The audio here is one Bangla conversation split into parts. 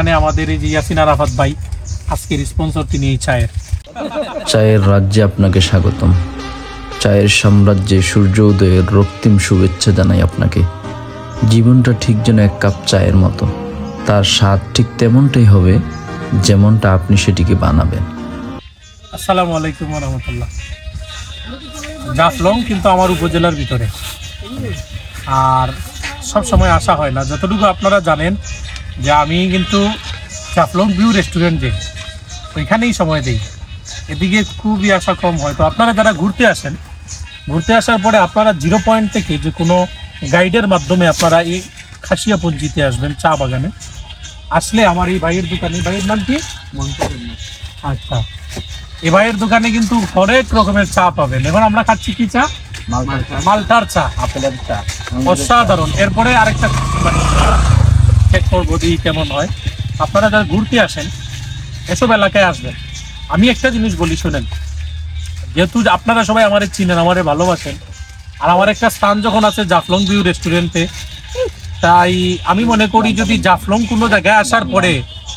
এখানে আমাদের এই যে ইয়াসিন আরাফাত ভাই আজকের স্পন্সর, তিনি এই চায়ের। চায়ের রাজ্যে আপনাকে স্বাগতম। চায়ের সাম্রাজ্যে সূর্য উদয়ের রক্তিম শুভেচ্ছা জানাই আপনাকে। জীবনটা ঠিক যেন এক কাপ চায়ের মতো, তার স্বাদ ঠিক তেমনটাই হবে যেমনটা আপনি সেটিকে বানাবেন। আসসালামু আলাইকুম ওয়া রাহমাতুল্লাহ। জাফলং কিন্তু আমার উপজেলার ভিতরে, আর সব সময় আসা হয় না। যতটুকু আপনারা জানেন যে আমি কিন্তু জাফলং ভিউ রেস্টুরেন্টে ওইখানেই সময় দিই, এদিকে খুবই আসা কম হয়। তো আপনারা যারা ঘুরতে আসেন, ঘুরতে আসার পরে আপনারা 0 পয়েন্ট থেকে যে কোনো গাইডের মাধ্যমে আপনারা এই খাসিয়াপঞ্জিতে আসবেন, চা বাগানে আসলে আমার এই ভাইয়ের দোকানে, ভাইয়ের নাম কি? আচ্ছা, এই ভাইয়ের দোকানে কিন্তু হরেক রকমের চা পাবেন। এখন আমরা খাচ্ছি কি চা? মালটার চা, আপেলের চা, অসাধারণ। এরপরে আরেকটা চেক করবো দিই কেমন হয়। আপনারা যারা ঘুরতে আসেন এসব এলাকায় আসবেন, আমি একটা জিনিস বলি শুনেন, যেহেতু আপনারা সবাই আমারে চিনেন, আমারে ভালোবাসেন, আর আমার একটা স্থান যখন আছে জাফলং ভিউ রেস্টুরেন্টে, তাই আমি মনে করি যদি জাফলং কোনো জায়গায় আসার পরে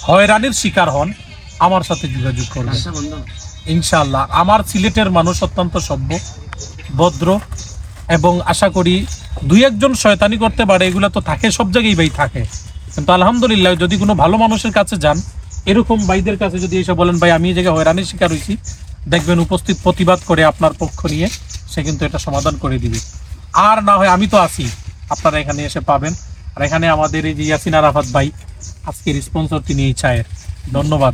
হয়রানির শিকার হন, আমার সাথে যোগাযোগ করবেন ইনশাআল্লাহ। আমার সিলেটের মানুষ অত্যন্ত সভ্য, ভদ্র, এবং আশা করি 2-1 জন শয়তানি করতে পারে, এগুলো তো থাকে, সব জায়গায় ভাই থাকে, কিন্তু আলহামদুলিল্লাহ যদি কোনো ভালো মানুষের কাছে যান, এরকম ভাইদের কাছে যদি এসে বলেন ভাই আমি এই জায়গায় হয়রানির শিকার হয়েছি, দেখবেন উপস্থিত প্রতিবাদ করে আপনার পক্ষ নিয়ে সে কিন্তু এটা সমাধান করে দিবে। আর না হয় আমি তো আছি, আপনারা এখানে এসে পাবেন। আর এখানে আমাদের এই যে ইয়াসিন আরাফাত ভাই আজকের স্পন্সর, তিনি এই চায়ের। ধন্যবাদ।